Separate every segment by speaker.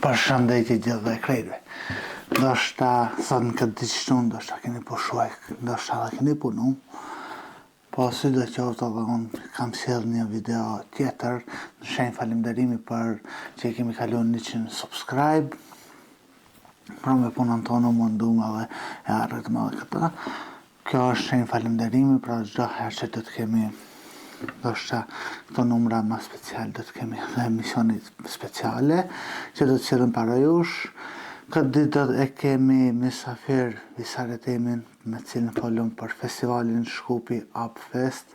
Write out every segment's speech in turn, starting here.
Speaker 1: Përshëndetje gjithë dhe krejtve. Ndoshta sot në këtë diçtu, ndoshta keni pushuar, ndoshta edhe keni punu. Po si do qoftë edhe unë kam sjell një video tjetër në shenjë falënderimi për që kemi kaluar 100 subscribe. Pra me punën tonë mundum edhe e arritëm edhe këta. Kjo është shenjë falënderimi, pra çdo herë që do të kemi ndoshta këto numra më special do të kemi edhe emisione speciale që do të sjellën para jush. Këtë ditë e kemi mysafir Visaretemin me cilin folum për festivalin Shkupi Up Fest,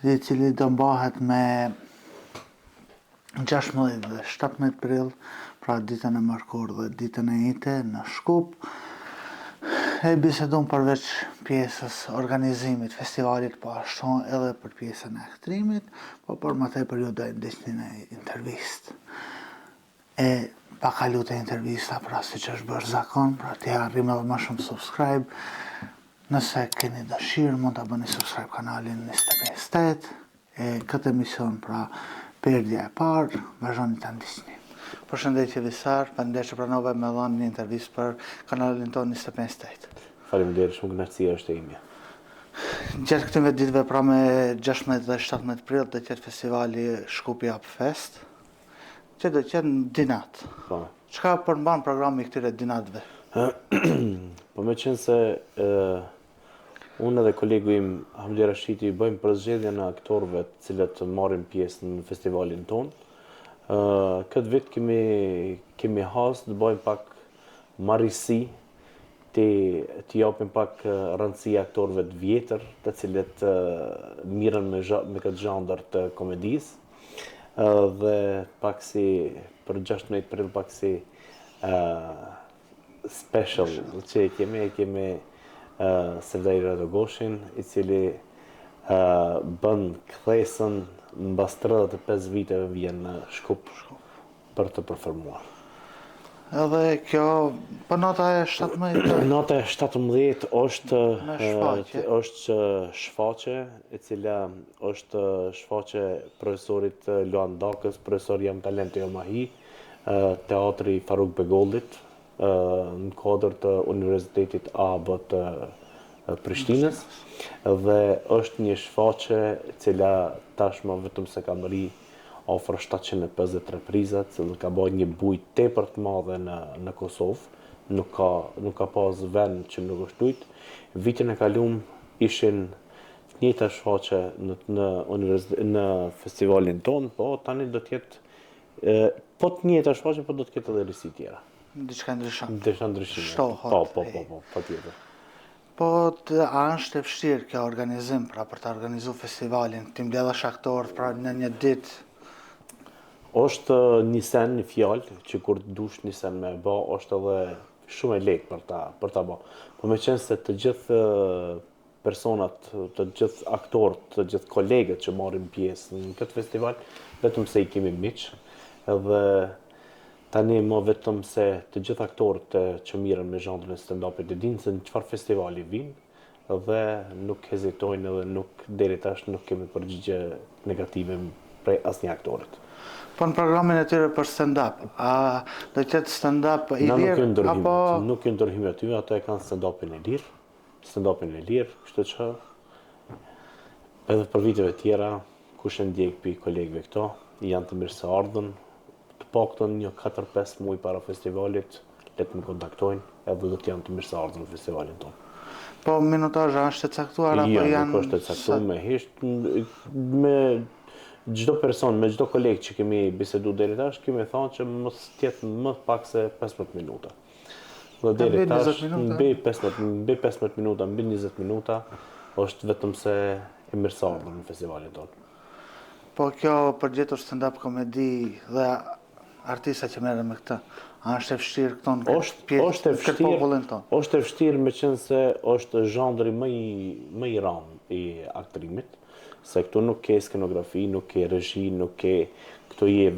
Speaker 1: i cili do mbahet me 16 dhe 17 prill, pra ditën e mërkur dhe ditën e njëjtë në Shkup. E bisedum përveç pjesës organizimit festivalit, po ashtu edhe për pjesën e aktrimit, po për më tepër ju do ndiqni në intervistë. E pa kalu të intervista, pra si që është bërë zakon, pra t'ja arrim edhe më shumë subscribe. Nëse keni dëshirë, mund të bëni subscribe kanalin 25 e këtë emision, pra perdja e parë, vazhdoni të ndiqni. Përshëndetje Visar, faleminderit që pranove me dhënë një intervistë për kanalin tonë 25.
Speaker 2: Faleminderit, shumë kënaqësia është e imja.
Speaker 1: Gjatë këtyre ditëve, pra me 16 dhe 17 prill do të jetë festivali Shkupi Up Fest, që do të jetë në dinat.
Speaker 2: Po.
Speaker 1: Çka përmban programi këtyre dinatëve?
Speaker 2: Po me qenë se unë edhe kolegu im Hamdi Rashiti bëjmë përzgjedhjen e aktorëve të cilët marrin pjesë në festivalin tonë. Këtë vit kemi hasë të bëjmë pak marrësi, të japim pak rëndësi aktorëve të vjetër, të cilët mirën me këtë zhandër të komedisë, dhe pak si për 16 prill pak si special që kemi Sevdaj Radogoshin, i cili bën kthesën mbas 35 viteve vjen në Shkup për të performuar.
Speaker 1: Edhe kjo, po nota e 17?
Speaker 2: Nota e 17 është
Speaker 1: shfaqje,
Speaker 2: e cila është shfaqje profesorit Luan Dakës, profesor Jam Talenti Omahi, teatri Faruk Begollit, në kodër të Universitetit AB të Prishtinës, dhe është një shfaqje e cila tashmë vetëm se ka mri afër 750 reprizat, dhe ka bërë një bujë tepër të madhe në Kosovë, nuk ka pas vend që nuk është lujt. Vitin e kaluar ishin të njëjta shfaqje në festivalin ton, po tani do të jetë po të njëjta shfaqje, po do të ketë edhe risi tjera.
Speaker 1: Diçka ndryshon.
Speaker 2: Diçka ndryshime.
Speaker 1: Shtohet.
Speaker 2: Po, patjetër.
Speaker 1: Po, a është e vështirë kjo organizim, pra për të organizuar festivalin, ti mbledhësh aktorët pra në një ditë?
Speaker 2: Është një sen, një fjalë, që kur dush një sen me bë, është edhe shumë e lehtë për ta bë. Po me qenë se të gjithë personat, të gjithë aktorët, të gjithë kolegët që marrin pjesë në këtë festival, vetëm se i kemi miq, edhe tani më vetëm se të gjithë aktorët që mirën me zhandrën e stand-upit e dinë se në çfarë festivali vinë dhe nuk hezitojnë edhe deri tash nuk kemi përgjigje negative prej asnjë aktorit.
Speaker 1: Po në programin e tyre për stand-up, a do të jetë stand-up i lirë apo
Speaker 2: nuk ju ndërhyjmë aty, ato e kanë stand-upin e lirë, kështu që edhe për viteve tjera kush e ndjek pi kolegëve këto, janë të mirë se ardhën. Paktën një 4-5 muaj para festivalit, le të më kontaktojnë, edhe do të janë të mirë se ardhën në festivalin tonë.
Speaker 1: Po minutazha është e caktuar apo
Speaker 2: Jo,
Speaker 1: janë?
Speaker 2: nuk është e caktuar me hisht, me çdo person, me çdo koleg që kemi biseduar deri tash, kemi thënë që mos tjetë më pak se 15 minuta. Dhe deri tash mbi 15 minuta, mbi 20 minuta, është vetëm se e mirë se ardhën në festivalin tonë.
Speaker 1: Po kjo përgjetur stand-up komedi dhe artista që merren me këtë, a është e vështirë këto në këtë popullin tonë?
Speaker 2: Është e vështirë me qenë se është zhandri më i rëndë i aktrimit, se këtu nuk ke skenografi, nuk ke regji, nuk ke këtu je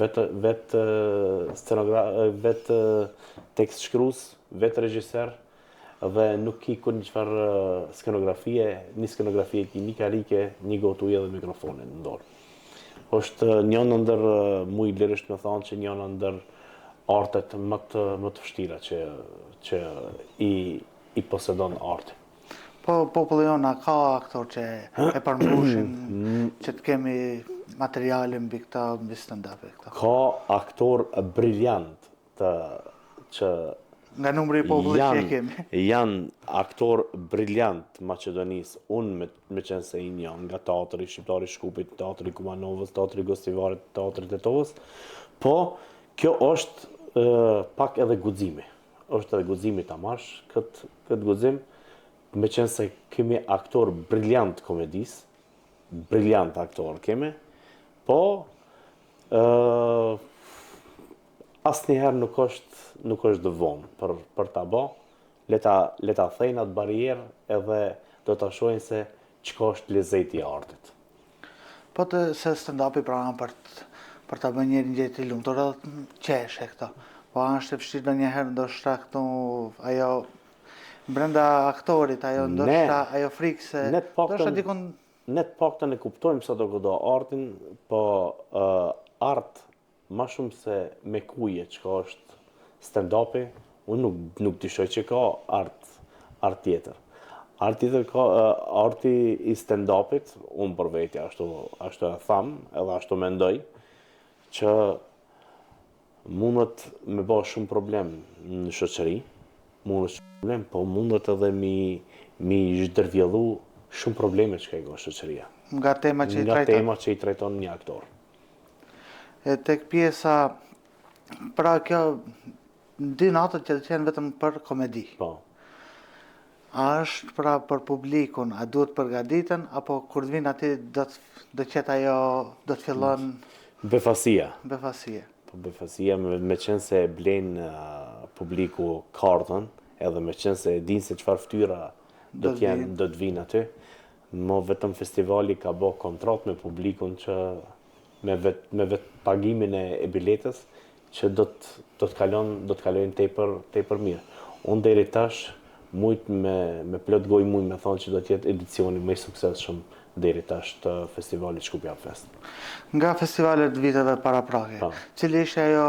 Speaker 2: vetë tekst shkrues, vetë regjiser, dhe nuk ki kur një çfarë skenografie, një skenografie ki një karike, një gotu edhe mikrofonin në dorë. Është njënë ndër mu i lirësht me thonë që njënë ndër artet më të vështira që i posedon arti.
Speaker 1: Po populli jonë ka aktor që e përmbushin, që të kemi materiale mbi këta, mbi stand-up-e këta.
Speaker 2: Ka aktor briljant që
Speaker 1: Nga numri i popullit që e kemi.
Speaker 2: janë aktor briljant Maqedonisë. Unë me qenë se i njën nga teatri shqiptar i Shkupit, teatri Kumanovës, teatri Gostivarit, teatri Tetovës, po kjo është pak edhe guximi. Është edhe guximi ta marrësh këtë guxim, me qenë se kemi aktor briljant komedisë, briljant aktor kemi, po asnjëherë nuk është të vonë për ta bë. Le ta thejnë atë barierë edhe do ta shohin se çka është lezeti i artit.
Speaker 1: Po se stand-upi pranon për ta bërë njëri gjë të lumtur edhe qesh e këta. Po është e vështirë ndonjëherë ndoshta këtu ajo brenda aktorit, ajo ndoshta ajo frikë se ndoshta dikon
Speaker 2: ne të paktën e kuptojmë sa do kudo artin, po art më shumë se me kuje çka është stand-upi, unë nuk dyshoj që ka art tjetër. Art tjetër ka arti i stand-upit, unë për veti ashtu e tham, edhe ashtu mendoj, që mundet me bë shumë problem në shoqëri, po mundet edhe mi zhdërvjellu shumë probleme që ka shoqëria.
Speaker 1: Nga tema
Speaker 2: që i trajton një aktor.
Speaker 1: E tek pjesa, pra kjo dy natët që të qenë vetëm për komedi.
Speaker 2: Po.
Speaker 1: A është pra për publikun, a duhet përgatiten, apo kur të vinë aty do të qetë ajo, do të fillon
Speaker 2: befasia. Po befasia me qenë se blen publiku kartën, edhe me qenë se e din se çfarë fytyra do të vinë aty. Mo vetëm festivali ka bë kontratë me publikun që me vetë pagimin e biletës që do të kalojnë tepër mirë. Unë deri tash mujt me plot gojë mujt me thonë që do të jetë edicioni më i suksesshëm deri tash të festivalit Shkup Jap Fest.
Speaker 1: Nga festivalet të viteve paraprake, cili ishte ajo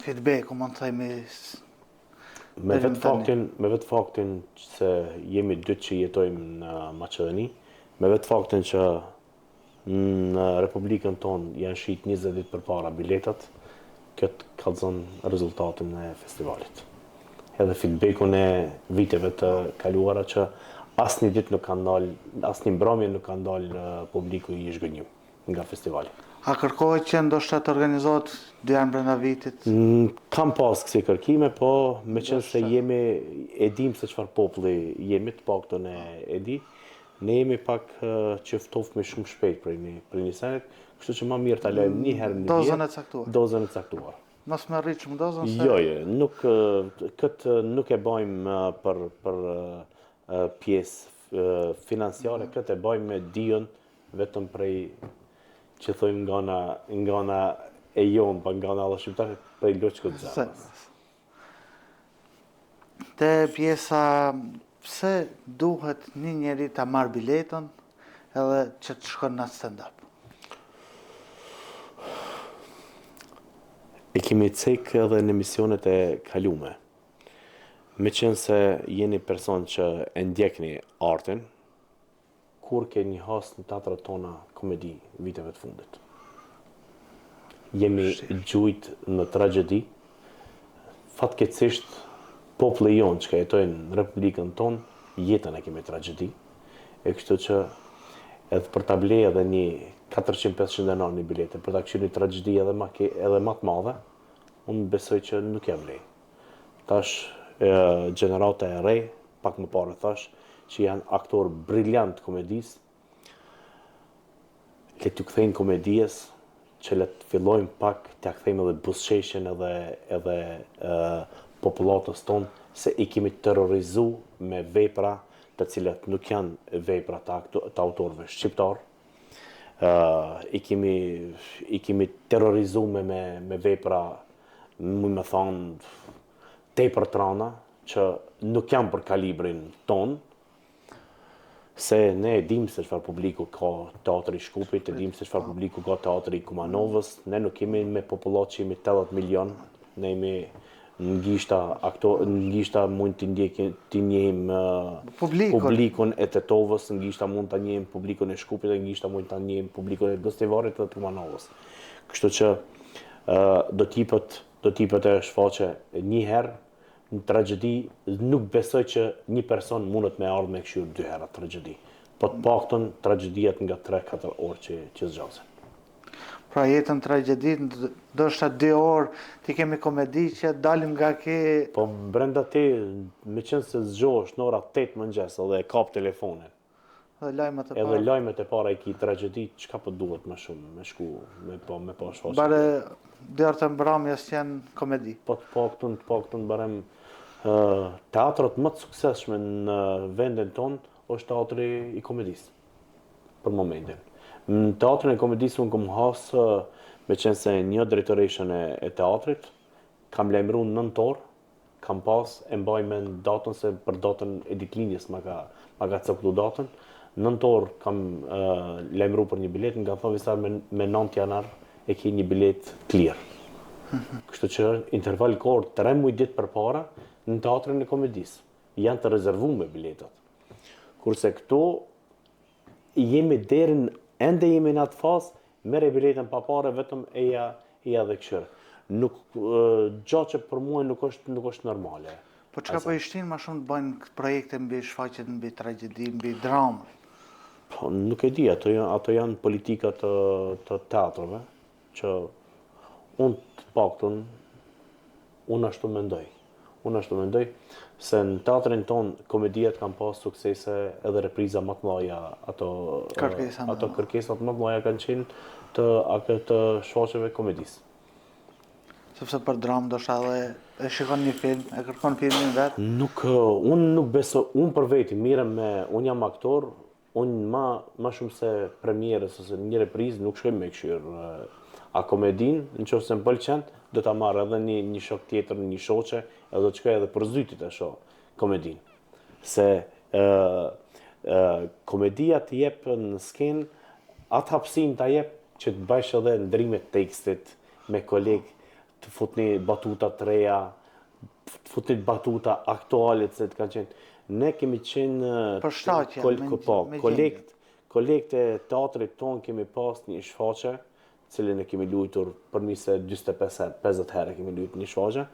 Speaker 1: feedback, mund të themi?
Speaker 2: Me vetë faktin se jemi dy që jetojmë në Maqedoni, me vetë faktin që në Republikën tonë janë shit 20 ditë përpara biletat, këtë kallëzon rezultatin e festivalit. Edhe feedbackun e viteve të kaluara që asnjë ditë nuk kanë dalë, asnjë mbrëmje nuk kanë dalë publiku i zhgënjur nga festivali.
Speaker 1: A kërkohet që ndoshta të organizohet dy janë brenda vitit?
Speaker 2: Kam pas kësi kërkime, po me qenë se e dim se çfarë populli jemi, të paktën e di, ne jemi pak që ftofmi shumë shpejt për një senet, kështu që më mirë ta lejmë një herë në vit. Dozën e caktuar.
Speaker 1: Mos më rrit shumë dozën se?
Speaker 2: Jo, këtë nuk e bëjmë për pjesë financiare, këtë e bëjmë me dijon vetëm prej që thojmë nga e jonë, pa nga alla shqiptare, prej loqkët zarës.
Speaker 1: Te pjesa, pse duhet një njeri ta marrë biletën edhe që të shkon në stand-up?
Speaker 2: E kemi cek edhe në emisionet e kalume. Me qenë se jeni person që e ndjekni artin, kur ke një has në teatrat tona komedi viteve të fundit. Jemi gjujt në tragjedi, fatkeqësisht populli jonë që ka jetojnë në Republikën tonë, jetën e kemi tragjedi, e kështu që edhe për ta ble edhe një 400-500 denar një bilete, për ta këshirë një tragjedi edhe më të madhe, unë besoj që nuk ja vlej. Tash, gjenerata e re, pak më parë thash, që janë aktor briljant komedis, le t'ju kthejnë komedijes, që le të fillojmë pak t'ja kthejmë edhe buzëqeshjen edhe popullatës tonë, se i kemi terrorizu me vepra të cilat nuk janë vepra të autorëve shqiptar. I kemi terrorizu me vepra, mu me thonë, tepër trana, që nuk janë për kalibrin tonë, se ne e dim se çfarë publiku ka teatri i Shkupit, e dim se çfarë publiku ka teatri i Kumanovës, ne nuk kemi me popullat që jemi 80 milion, Ne jemi në gishta mund t'i njehim publikun e Tetovës, në gishta mund t'a njehim publikun e Shkupit, në gishta mund t'a njehim publikun e Gostivarit dhe Tumanovës. Kështu që do t'jipet e shfaqe një herë në tragjedi, nuk besoj që një person mundet me ardhë me këshirë 2 herë tragjedi. Po të paktën tragjediat nga 3-4 orë që zgjasen.
Speaker 1: Pra jetën tragjedi, do shta 2 orë, ti kemi komedi që dalim nga ke...
Speaker 2: Po brenda ti, me qenë se zgjohesh në ora 8 mëngjes edhe e kap telefonin.
Speaker 1: Edhe lajmet e para.
Speaker 2: Edhe lajmet e para i ki tragjedi, çka po duhet më shumë, me shku, me pa shfaqe.
Speaker 1: Bare dërë të mbramjes që janë komedi.
Speaker 2: Po të paktën barem teatrët më të suksesshme në vendin tonë është teatri i komedisë, për momentin. Në teatrin e komedisë unë kom hasë, me qenë se një drejtoreshën e teatrit, kam lajmëruar 9 orë, kam pas, e mbaj me datën se për datën e ditëlindjes ma ka caktuar datën, 9 orë kam lajmëruar për një bilet, nga thonë visar me 9 janar e ki një bilet clear. Kështu që interval kohë 3 muaj ditë përpara në teatrin e komedisë. Janë të rezervuar biletat. Kurse këtu jemi ende jemi në atë fazë, merre biletën pa parë, vetëm eja dhe këshirë. Gjatë që për mua nuk është normale.
Speaker 1: Po çka po i shtin më shumë të bëjnë projekte mbi shfaqjet mbi tragjedi, mbi dramë?
Speaker 2: Po nuk e di, ato janë politika të teatrove, që unë të paktën, unë ashtu mendoj, se në teatrin ton komediat kanë pas suksese edhe repriza më të mëdha, ato kërkesat më të mëdha kanë qenë të shfaqjeve komedisë.
Speaker 3: Sepse për dramë do shta dhe e shikon një film, e kërkon filmin vetë?
Speaker 2: Unë nuk besoj, unë për veti, unë jam aktor, unë ma shumë se premierës ose një reprizë nuk shkoj me këshirë. A komedin, në qoftë se më pëlqen, do ta marrë edhe një shok tjetër, një shoqe, edhe do të shkoj edhe për zytit e shoh komedin. Se komedia të jep në skenë, atë hapësim të jep që të bësh edhe ndrimet tekstit me kolegë, të futni batuta të reja, të futni batuta aktuale se të kanë qenë. Ne kemi qenë kolegët e teatrit tonë kemi pas një shfaqe, cilin e kemi luajtur përmise 45-50 herë kemi luajtur një shfaqe.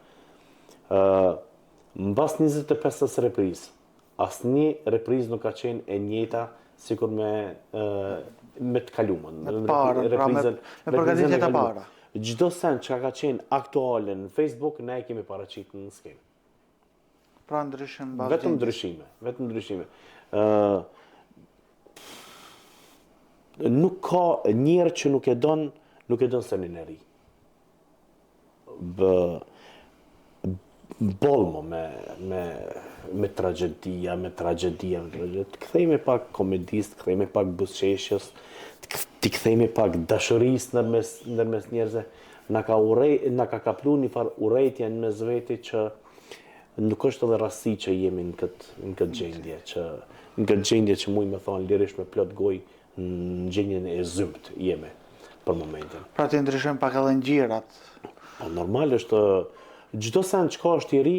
Speaker 2: Mbas 25 reprizë, asnjë reprizë nuk ka qenë e njëjta sikur me të kalumën.
Speaker 3: Me përgatitje të para.
Speaker 2: Çdo send që ka qenë aktuale në Facebook, ne e kemi paraqitur në skenë.
Speaker 3: Pra ndryshim
Speaker 2: vetëm ndryshime. Nuk ka njerë që nuk e don senin e ri. Bolmo me tragjedia, të kthejme pak komedist, të kthejme pak buzëqeshjes, të kthejme pak dashurisë nërmes njerëzve. Na ka kaplu një farë urrejtje në mes veti që nuk është edhe rasti që jemi në këtë gjendje, që muj me thonë lirisht me plot gojë në gjendjen e zymt jemi për momentin.
Speaker 3: Pra të ndryshojmë pak edhe ngjirat.
Speaker 2: Normal është, çdo send që ka është i ri,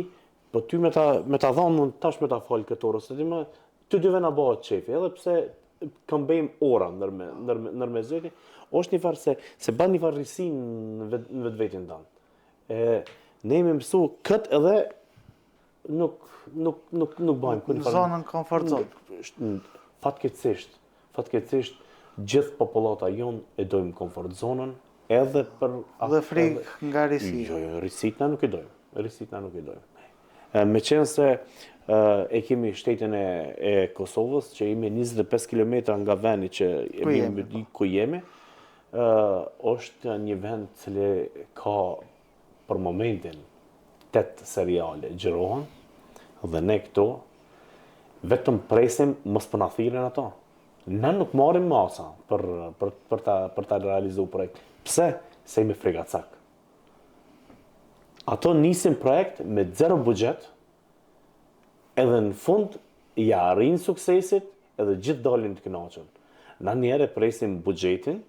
Speaker 2: po ty me ta dhanë tash me ta fal këtë orë, se ty dy vena bëhet qefi, edhe pse këmbejmë ora nërmes veti, është një farë se ban një farë risi në vetvetin tanë. Ne jemi mësu këtë edhe nuk bëjmë.
Speaker 3: Në zonën komfort zonë.
Speaker 2: Fatkeqësisht, gjithë popullata jonë e dojmë komfort zonën, edhe për...
Speaker 3: Dhe frikë nga risi.
Speaker 2: Jo, risit na nuk i dojmë. Me qenë se e kemi shtetin e Kosovës, që jemi 25 km nga vendi që ku jemi, është një vend cili ka për momentin 8 seriale gjirohen, dhe ne këto vetëm presim mos po na thirrën ato. Ne nuk marrim masa për ta realizuar projekt. Pse? Se jemi frikacak. Ato nisin projekt me 0 buxhet, edhe në fund ja arrin suksesit, edhe gjithë dalin të kënaqur. Na njerë presim buxhetin,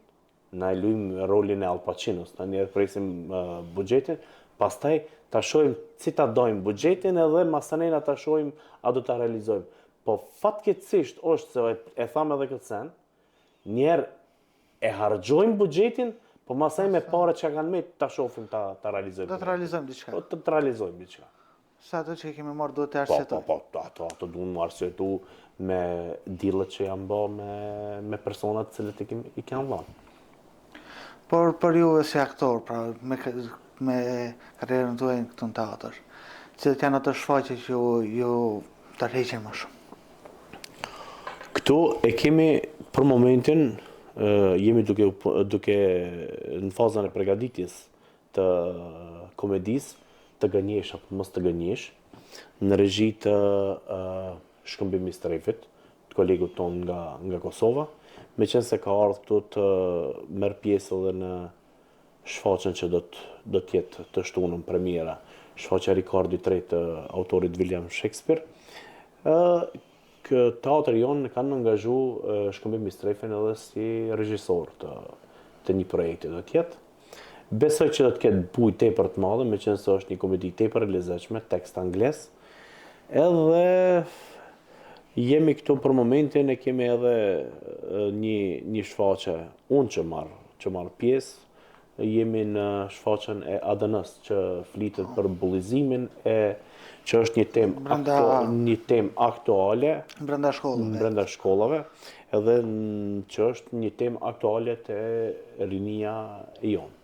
Speaker 2: na e luajmë rolin e Al Pacinos, na njerë presim buxhetin, Pastaj ta shohim si ta dojmë buxhetin edhe masanena ta shohim a do ta realizojmë. Po fatkeqësisht është se e tham edhe këtë sen, njerë e harxojmë buxhetin, po masaj me paret që kanë me ta shohim ta realizojmë.
Speaker 3: Do të realizojmë diçka.
Speaker 2: Po të realizojmë diçka.
Speaker 3: Sa ato që kemi marrë duhet të
Speaker 2: Po,
Speaker 3: arsjetoj.
Speaker 2: ato duhen më arsyetu me dillet që janë bë me personat cilët i kanë dhënë.
Speaker 3: Por për ju si aktor, pra me karrierën tuaj këtu në teatr, cilët janë ato shfaqje që ju tërheqin më shumë?
Speaker 2: Këtu e kemi për momentin jemi duke në fazën e përgatitjes të komedisë të gënjesh apo mos të gënjesh, në regji të Shkëmbimi Strefit, të kolegut ton nga Kosova, me qenë se ka ardhur këtu të merr pjesë edhe në shfaqjen që do të jetë të shtunën premiera, shfaqja Ricardi III të autorit William Shakespeare. Teatri jonë kanë angazhu Shkëmbimi Strefin edhe si regjisor të një projekti do të jetë. Besoj që do të ketë bujë tepër të madhe, me qenë se është një komedi tepër e lezetshme, tekst angles. Edhe jemi këtu për momentin e kemi edhe një shfaqje, unë që marr pjesë, jemi në shfaqjen e ADN-s që flitet për bullizimin që është një temë aktuale
Speaker 3: Brenda
Speaker 2: shkollave, edhe që është një temë aktuale te rinia e jonë.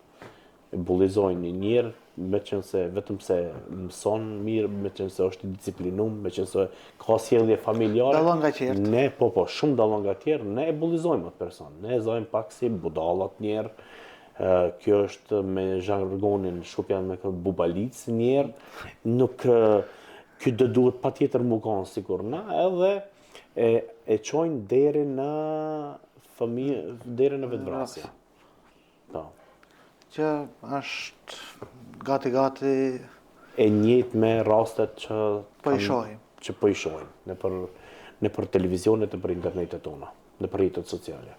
Speaker 2: Bullizojnë një njerë, me qenë se vetëm se mëson mirë, me qenë se është i disciplinum, me qenë se ka sjellje familjare.
Speaker 3: Dallon nga tjerët.
Speaker 2: Ne, shumë dallon nga tjerë, ne e bullizojmë atë person. Ne e zojmë pak si budallat njerë, kjo është me zhargonin shupja me këtë bubalic njerë, nuk kjo do duhet patjetër më kanë sikur na, edhe e çojnë deri në familje, deri në vetvrasje. Po.
Speaker 3: Që është gati
Speaker 2: e njëjtë me rastet që
Speaker 3: po i shohim.
Speaker 2: Që po i shohim nëpër televizionet, nëpër internetet tona, nëpër rrjetet sociale.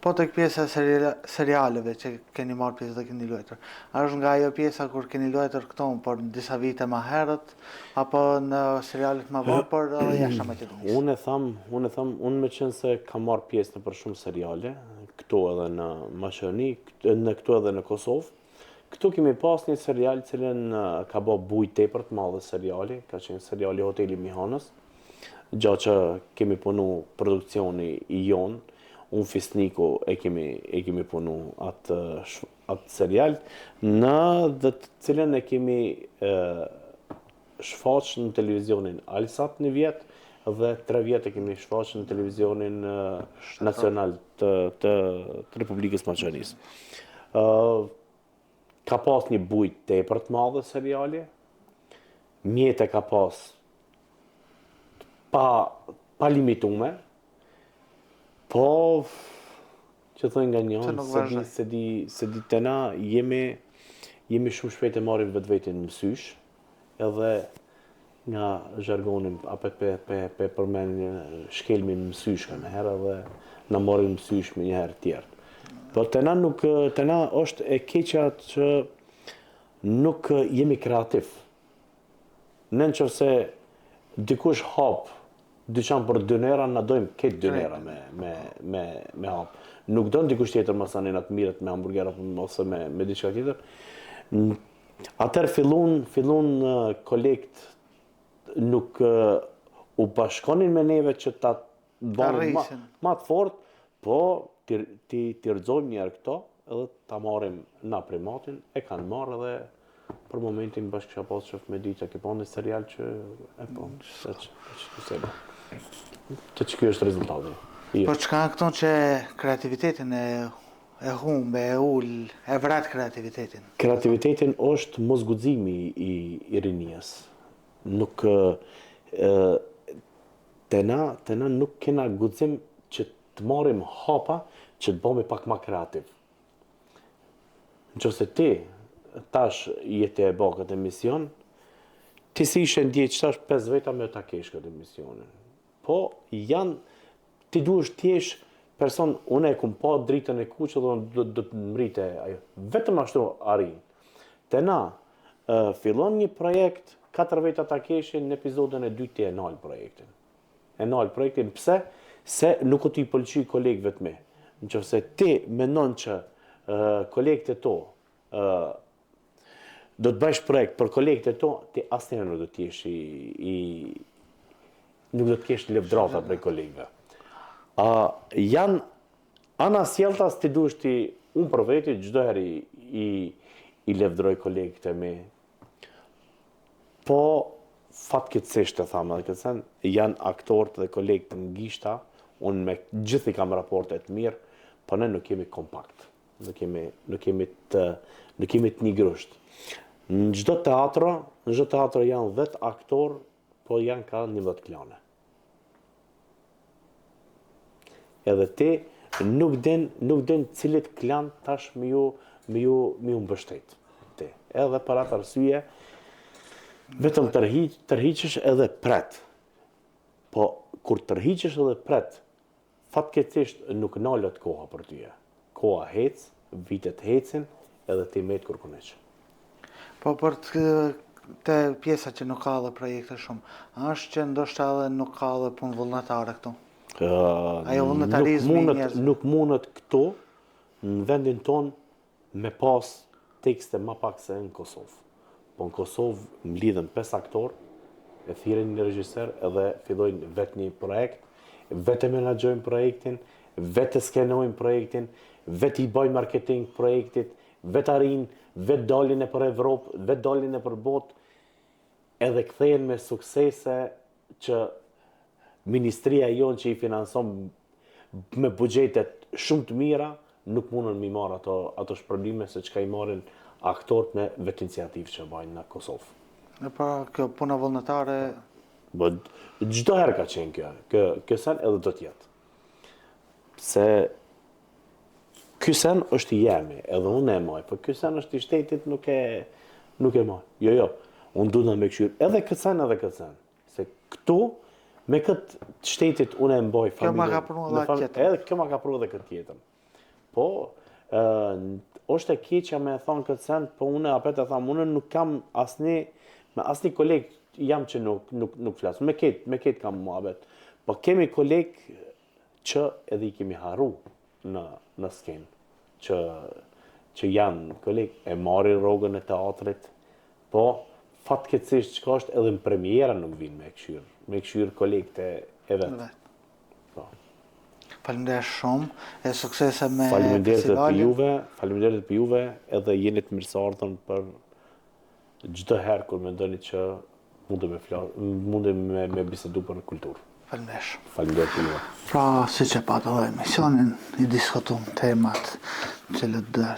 Speaker 3: Po tek pjesa e serialeve që keni marrë pjesë dhe keni luajtur. A është nga ajo pjesa kur keni luajtur këto por disa vite më herët apo në serialet më vonë por jashtë Maqedonisë?
Speaker 2: Unë me qenë se kam marrë pjesë në për shumë seriale, këtu edhe në Maqedoni, këtu edhe në Kosovë. Këtu kemi pas një serial cilën ka bë bujë tepër të madhe seriali, ka qenë seriali Hoteli Mihanës, gjatë që kemi punu produksioni i jonë, unë Fisniku e kemi punu atë serial, në dhe të cilën e kemi shfaq në televizionin Alsat një vjetë, dhe 3 vjetë e kemi shfaq në televizionin nacional të Republikës Maqedonisë. Ka pas një bujë tepër të madhe seriali, mjete ka pas pa limitume, po që thënë nga njën, se di të na jemi shumë shpejt e marim vetë në mësysh, edhe nga zhargonin, apo pe përmen shkelmi në mësysh ka në herë, edhe në marim mësysh me një herë tjerë. Po të na është e keqja që nuk jemi kreativ. Në qoftë dikush hap dyqan për dynera, na dojmë këtë dynera me hap. Nuk do në dikush tjetër masanin atë mirët me hamburgera ose me diçka tjetër. Atër fillun kolekt nuk u bashkonin me neve që ta bënë ma të fort, po ti rëzojmë njerë këto edhe ta marim na primatin, e kanë marrë edhe për momentin bashkë kisha pas qëftë me ditë, ke po në serial që e po, që kjo është rezultati.
Speaker 3: Po që kanë këton që kreativitetin e humbe, e ull, e vrat kreativitetin?
Speaker 2: Kreativitetin është mos guximi i rinjes. Nuk, të na nuk kena guxim që të marim hapa që të bëmi pak ma kreativ. Në qëse ti, tash jetë e bë këtë emision, ti si ishe ndjeq tash 5 veta me ta kesh këtë emisionin. Po, ti duhesh t'jesh person, unë e kum pa dritën e kuqë dhe do të mrite ajo. Vetëm ashtu arrin. Te na, fillon një projekt, 4 veta ta keshin, në epizodin e 2 ti e nal projektin. E nal projektin, pse? Se nuk o t'i pëlqy kolegëve të mi. Nëse ti mendon që kolegët e to do të bësh projekt për kolegët e to, ti asnjëherë nuk do të jesh nuk do të kesh lëvdrata prej kolegëve. Janë ana sjelltas ti duhesh ti unë për veti çdo herë i lëvdroj kolegët e mi. Po fatkeqësisht e tham edhe këtë sen, janë aktorët dhe kolegët në gishta, unë me gjithë i kam raporte të mirë, po ne nuk jemi kompakt. Nuk kemi të një grusht. Në çdo teatro janë 10 aktorë, po janë ka 11 klane. Edhe ti nuk din cilit klan tash me ju mbështet. Edhe për atë arsye, vetëm tërhiqesh edhe pret. Po, kur tërhiqesh edhe pret, fatkeqësisht nuk nalët koha për tyje. Koha hec, vitet hecin, edhe ti met kur kuneq.
Speaker 3: Po për të pjesa që nuk ka dhe projekte shumë, është që ndoshta edhe nuk ka dhe punë vullnetare këtu? Ajo vullnetarizmi i njerëzve.
Speaker 2: Nuk mundet këtu, në vendin ton, me pas tekste ma pak se në Kosovë. Po në Kosovë mlidhen 5 aktorë, e thirrin një regjiser edhe fillojnë vetë një projekt, vetë menaxhojnë projektin, vetë skenojnë projektin, vetë i bëjnë marketing projektit, vetë arrin, vetë dalin e për Evropë, vetë dalin e për botë, edhe kthehen me suksese që ministria jonë që i finanson me buxhetet shumë të mira, nuk mundën mi marrë ato shpërblime se çka i marrin aktorët me vetë iniciativë që bajnë në Kosovë.
Speaker 3: E pra kjo puna vullnetare...
Speaker 2: Çdo herë ka qenë kjo. Kjo sen edhe do t'jetë. Se ky sen është i jemi, edhe unë e maj, po ky sen është i shtetit, nuk e maj. Jo. Unë du në me këshyrë edhe këtë sen. Se këtu, me këtë shtetit unë e mboj familjen.
Speaker 3: Kjo ma ka pru edhe tjetër.
Speaker 2: Edhe kjo ma ka pru edhe këtë tjetër. Po, është e keqja me thonë këtë sen, po unë apet e thamë, unë nuk kam me asni kolegë jam që nuk flasë. Me ketë kam muhabet. Po kemi kolegë që edhe i kemi haru në skenë. Që janë kolegë e marrin rrogën e teatrit, po fatkeqësisht çka është edhe në premiera nuk vinë me këshyrë kolegët e vetë. Po.
Speaker 3: Faleminderit shumë, e suksese me
Speaker 2: festivalin. Faleminderit për juve, edhe jeni të mirëseardhën për çdo herë kur mendoni që mundem me bisedu për kulturë. Faleminderit për juve.
Speaker 3: Pra, siç e pat edhe emisionin, i diskutum temat që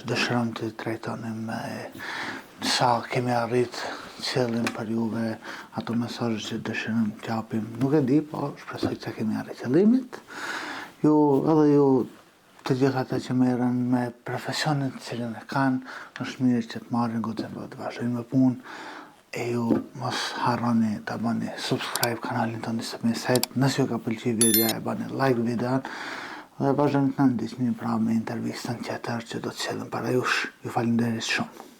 Speaker 3: dëshirojmë të trajtonim sa kemi arrit qëllim për juve, ato mesazhe që dëshirojmë të japim. Nuk e di, po shpresoj që kemi arrit qëllimit. Edhe ju të gjithë ata që merren me profesionin cilin e kanë, është mirë që të marrin guxim për të vazhdojnë me punë. E ju mos harroni ta bëni subscribe kanalin tonë nëse ju ka pëlqyer videoja, e bëni like videon dhe vazhdoni të na ndiqni pra me intervistën tjetër që do të sjellëm para jush. Ju falenderoj shumë.